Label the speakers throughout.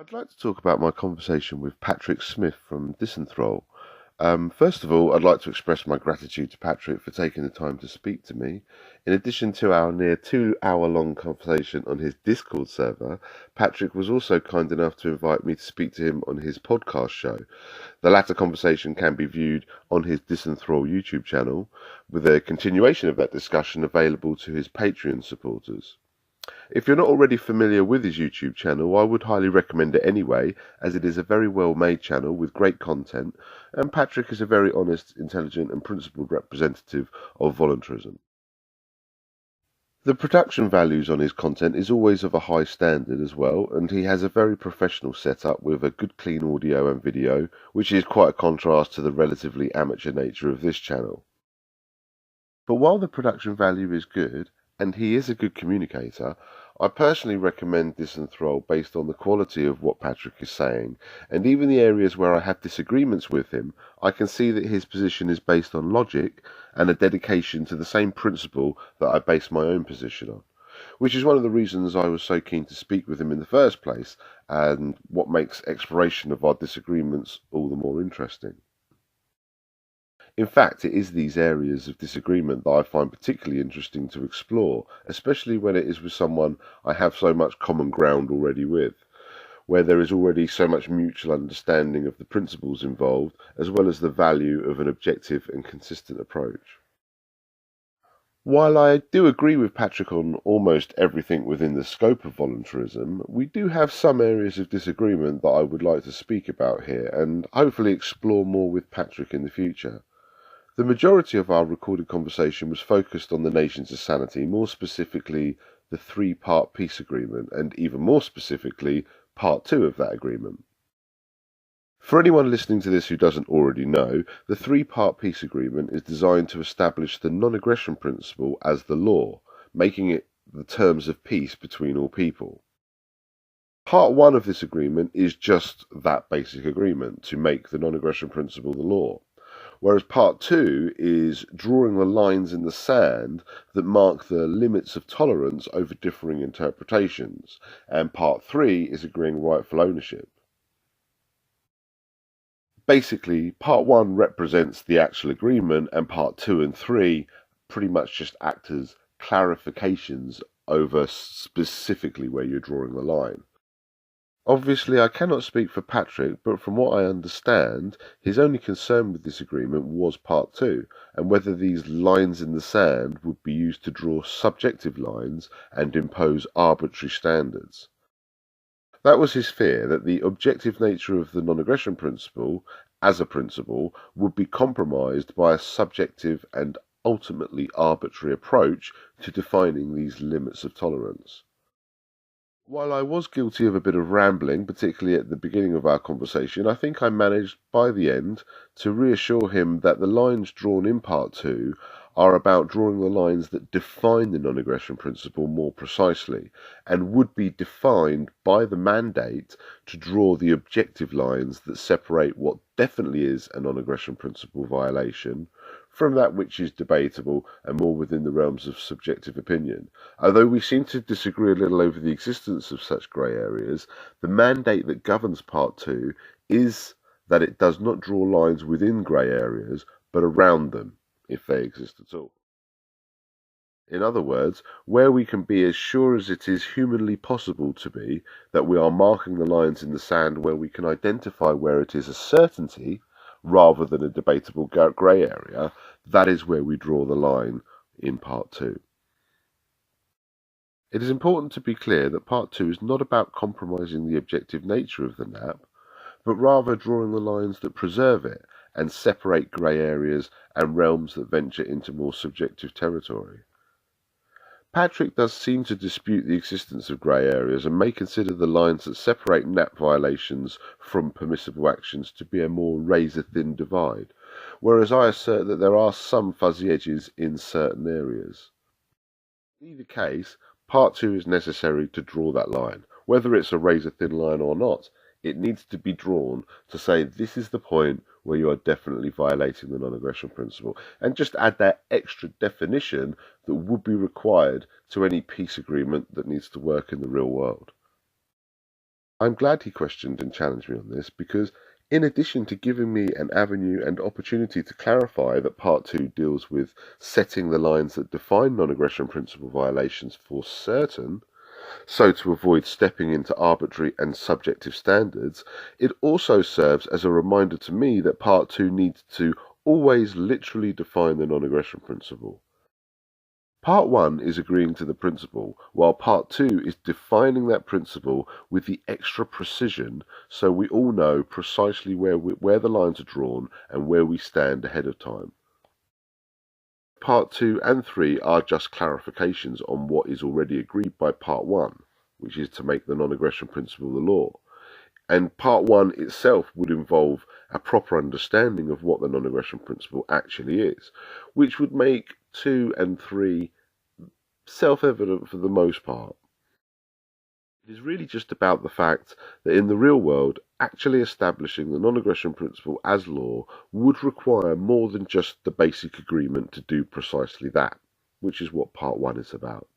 Speaker 1: I'd like to talk about my conversation with Patrick Smith from Disenthrall. First of all, I'd like to express my gratitude to Patrick for taking the time to speak to me. In addition to our near 2 hour long conversation on his Discord server, Patrick was also kind enough to invite me to speak to him on his podcast show. The latter conversation can be viewed on his Disenthrall YouTube channel, with a continuation of that discussion available to his Patreon supporters. If you're not already familiar with his YouTube channel, I would highly recommend it anyway, as it is a very well made channel with great content, and Patrick is a very honest, intelligent and principled representative of voluntarism. The production values on his content is always of a high standard as well, and he has a very professional setup with a good clean audio and video, which is quite a contrast to the relatively amateur nature of this channel. But while the production value is good, and he is a good communicator, I personally recommend Disenthrall based on the quality of what Patrick is saying, and even the areas where I have disagreements with him, I can see that his position is based on logic and a dedication to the same principle that I base my own position on, which is one of the reasons I was so keen to speak with him in the first place, and what makes exploration of our disagreements all the more interesting. In fact, it is these areas of disagreement that I find particularly interesting to explore, especially when it is with someone I have so much common ground already with, where there is already so much mutual understanding of the principles involved, as well as the value of an objective and consistent approach. While I do agree with Patrick on almost everything within the scope of voluntarism, we do have some areas of disagreement that I would like to speak about here, and hopefully explore more with Patrick in the future. The majority of our recorded conversation was focused on the Nations of Sanity, more specifically the three-part peace agreement, and even more specifically, part 2 of that agreement. For anyone listening to this who doesn't already know, the three-part peace agreement is designed to establish the non-aggression principle as the law, making it the terms of peace between all people. Part 1 of this agreement is just that basic agreement, to make the non-aggression principle the law. Whereas part 2 is drawing the lines in the sand that mark the limits of tolerance over differing interpretations, and part 3 is agreeing rightful ownership. Basically, part 1 represents the actual agreement, and part 2 and 3 pretty much just act as clarifications over specifically where you're drawing the line. Obviously, I cannot speak for Patrick, but from what I understand, his only concern with this agreement was part 2, and whether these lines in the sand would be used to draw subjective lines and impose arbitrary standards. That was his fear, that the objective nature of the non-aggression principle, as a principle, would be compromised by a subjective and ultimately arbitrary approach to defining these limits of tolerance. While I was guilty of a bit of rambling, particularly at the beginning of our conversation, I think I managed, by the end, to reassure him that the lines drawn in part 2 are about drawing the lines that define the non-aggression principle more precisely, and would be defined by the mandate to draw the objective lines that separate what definitely is a non-aggression principle violation from that which is debatable and more within the realms of subjective opinion. Although we seem to disagree a little over the existence of such grey areas, the mandate that governs Part 2 is that it does not draw lines within grey areas, but around them, if they exist at all. In other words, where we can be as sure as it is humanly possible to be that we are marking the lines in the sand where we can identify where it is a certainty, rather than a debatable grey area, that is where we draw the line in Part 2. It is important to be clear that Part 2 is not about compromising the objective nature of the NAP, but rather drawing the lines that preserve it and separate grey areas and realms that venture into more subjective territory. Patrick does seem to dispute the existence of grey areas and may consider the lines that separate NAP violations from permissible actions to be a more razor-thin divide, whereas I assert that there are some fuzzy edges in certain areas. In either case, Part 2 is necessary to draw that line. Whether it's a razor-thin line or not, it needs to be drawn to say this is the point where you are definitely violating the non-aggression principle, and just add that extra definition that would be required to any peace agreement that needs to work in the real world. I'm glad he questioned and challenged me on this because, in addition to giving me an avenue and opportunity to clarify that Part 2 deals with setting the lines that define non-aggression principle violations for certain, so to avoid stepping into arbitrary and subjective standards, it also serves as a reminder to me that Part 2 needs to always literally define the non-aggression principle. Part 1 is agreeing to the principle, while Part 2 is defining that principle with the extra precision so we all know precisely where the lines are drawn and where we stand ahead of time. Part 2 and 3 are just clarifications on what is already agreed by Part 1, which is to make the non-aggression principle the law. And Part 1 itself would involve a proper understanding of what the non-aggression principle actually is, which would make 2 and 3 self-evident for the most part. It is really just about the fact that in the real world, actually establishing the non-aggression principle as law would require more than just the basic agreement to do precisely that, which is what Part 1 is about.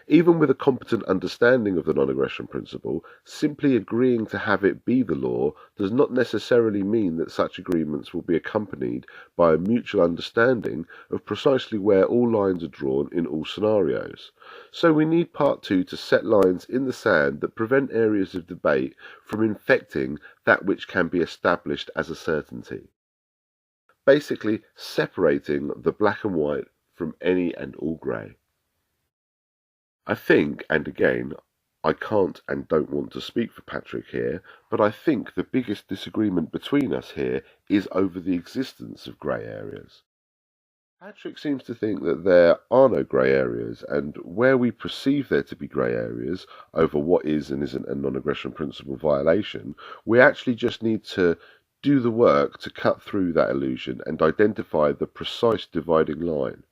Speaker 1: Even with a competent understanding of the non-aggression principle, simply agreeing to have it be the law does not necessarily mean that such agreements will be accompanied by a mutual understanding of precisely where all lines are drawn in all scenarios. So we need Part 2 to set lines in the sand that prevent areas of debate from infecting that which can be established as a certainty. Basically, separating the black and white from any and all grey. I think, and again, I can't and don't want to speak for Patrick here, but I think the biggest disagreement between us here is over the existence of grey areas. Patrick seems to think that there are no grey areas, and where we perceive there to be grey areas over what is and isn't a non-aggression principle violation, we actually just need to do the work to cut through that illusion and identify the precise dividing line.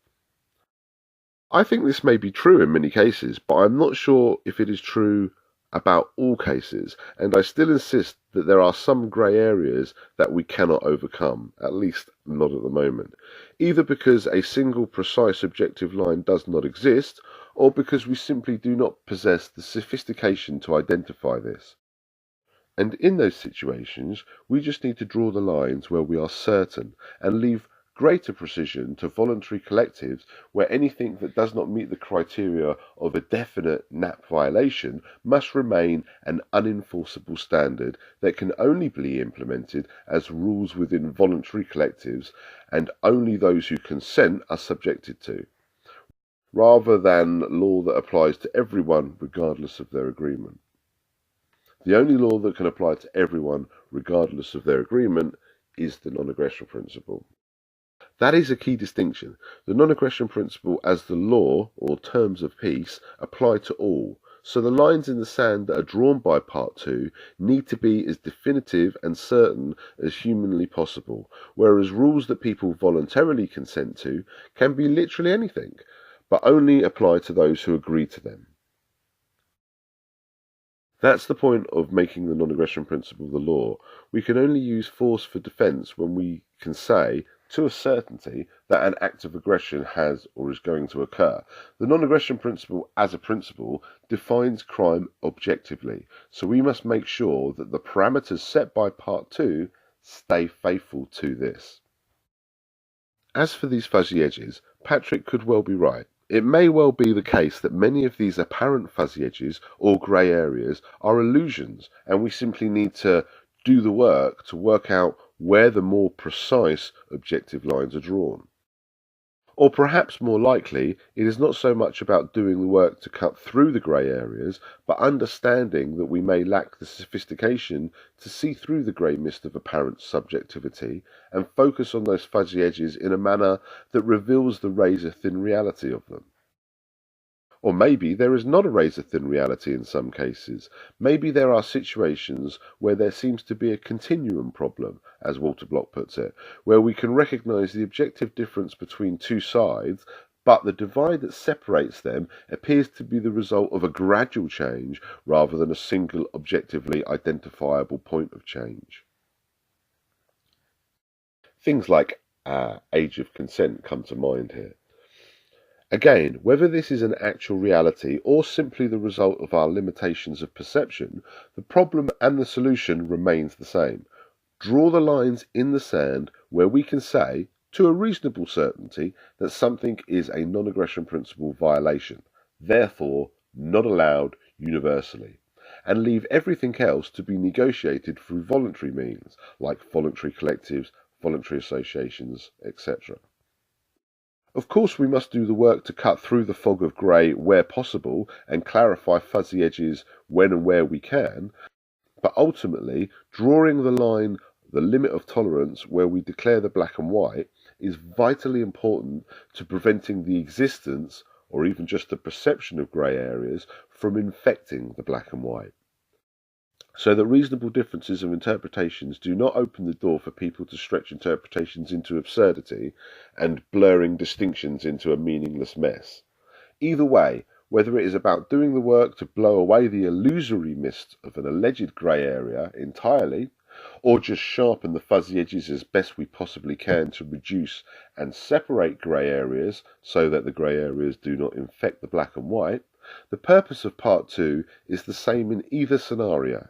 Speaker 1: I think this may be true in many cases, but I'm not sure if it is true about all cases, and I still insist that there are some grey areas that we cannot overcome, at least not at the moment, either because a single precise objective line does not exist, or because we simply do not possess the sophistication to identify this. And in those situations, we just need to draw the lines where we are certain and leave greater precision to voluntary collectives where anything that does not meet the criteria of a definite NAP violation must remain an unenforceable standard that can only be implemented as rules within voluntary collectives and only those who consent are subjected to, rather than law that applies to everyone regardless of their agreement. The only law that can apply to everyone regardless of their agreement is the non-aggression principle. That is a key distinction. The non-aggression principle as the law, or terms of peace, apply to all. So the lines in the sand that are drawn by Part 2 need to be as definitive and certain as humanly possible, whereas rules that people voluntarily consent to can be literally anything, but only apply to those who agree to them. That's the point of making the non-aggression principle the law. We can only use force for defence when we can say, to a certainty, that an act of aggression has or is going to occur. The non-aggression principle as a principle defines crime objectively, so we must make sure that the parameters set by Part 2 stay faithful to this. As for these fuzzy edges, Patrick could well be right. It may well be the case that many of these apparent fuzzy edges or grey areas are illusions, and we simply need to do the work to work out where the more precise objective lines are drawn. Or perhaps more likely, it is not so much about doing the work to cut through the grey areas, but understanding that we may lack the sophistication to see through the grey mist of apparent subjectivity and focus on those fuzzy edges in a manner that reveals the razor-thin reality of them. Or maybe there is not a razor-thin reality in some cases. Maybe there are situations where there seems to be a continuum problem, as Walter Block puts it, where we can recognize the objective difference between two sides, but the divide that separates them appears to be the result of a gradual change rather than a single objectively identifiable point of change. Things like age of consent come to mind here. Again, whether this is an actual reality or simply the result of our limitations of perception, the problem and the solution remains the same. Draw the lines in the sand where we can say, to a reasonable certainty, that something is a non-aggression principle violation, therefore not allowed universally, and leave everything else to be negotiated through voluntary means, like voluntary collectives, voluntary associations, etc. Of course, we must do the work to cut through the fog of grey where possible and clarify fuzzy edges when and where we can, but ultimately, drawing the line, the limit of tolerance where we declare the black and white, is vitally important to preventing the existence, or even just the perception of grey areas, from infecting the black and white. So that reasonable differences of interpretations do not open the door for people to stretch interpretations into absurdity and blurring distinctions into a meaningless mess. Either way, whether it is about doing the work to blow away the illusory mist of an alleged grey area entirely, or just sharpen the fuzzy edges as best we possibly can to reduce and separate grey areas so that the grey areas do not infect the black and white, the purpose of Part 2 is the same in either scenario.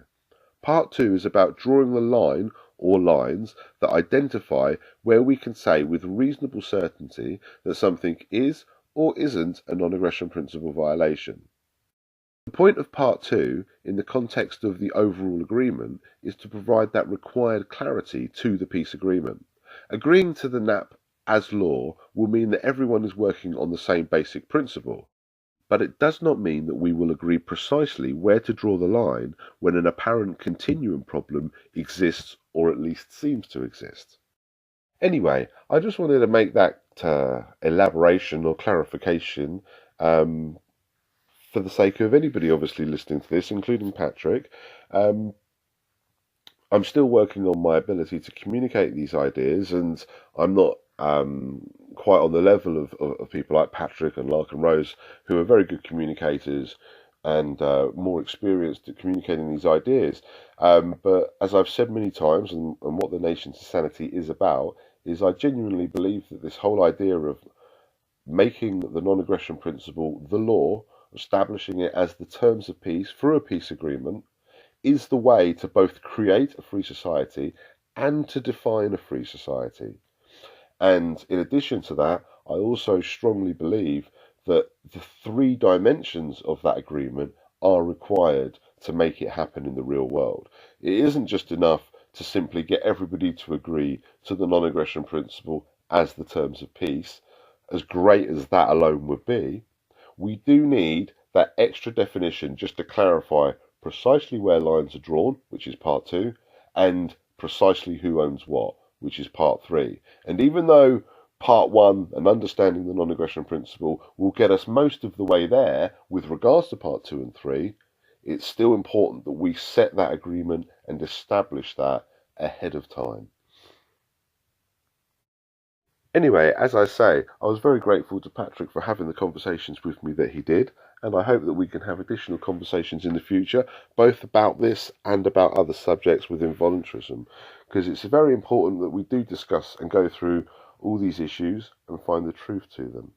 Speaker 1: Part 2 is about drawing the line or lines that identify where we can say with reasonable certainty that something is or isn't a non-aggression principle violation. The point of Part 2, in the context of the overall agreement, is to provide that required clarity to the peace agreement. Agreeing to the NAP as law will mean that everyone is working on the same basic principle, but it does not mean that we will agree precisely where to draw the line when an apparent continuum problem exists, or at least seems to exist. Anyway, I just wanted to make that elaboration or clarification for the sake of anybody obviously listening to this, including Patrick. I'm still working on my ability to communicate these ideas, and I'm not quite on the level of people like Patrick and Lark and Rose, who are very good communicators and more experienced at communicating these ideas. But as I've said many times, and what the Nations of Sanity is about, is I genuinely believe that this whole idea of making the non-aggression principle the law, establishing it as the terms of peace through a peace agreement, is the way to both create a free society and to define a free society. And in addition to that, I also strongly believe that the three dimensions of that agreement are required to make it happen in the real world. It isn't just enough to simply get everybody to agree to the non-aggression principle as the terms of peace, as great as that alone would be. We do need that extra definition just to clarify precisely where lines are drawn, which is Part 2, and precisely who owns what, which is Part 3. And even though Part 1 and understanding the non-aggression principle will get us most of the way there with regards to Part 2 and 3, it's still important that we set that agreement and establish that ahead of time. Anyway, as I say, I was very grateful to Patrick for having the conversations with me that he did, and I hope that we can have additional conversations in the future, both about this and about other subjects within voluntarism, because it's very important that we do discuss and go through all these issues and find the truth to them.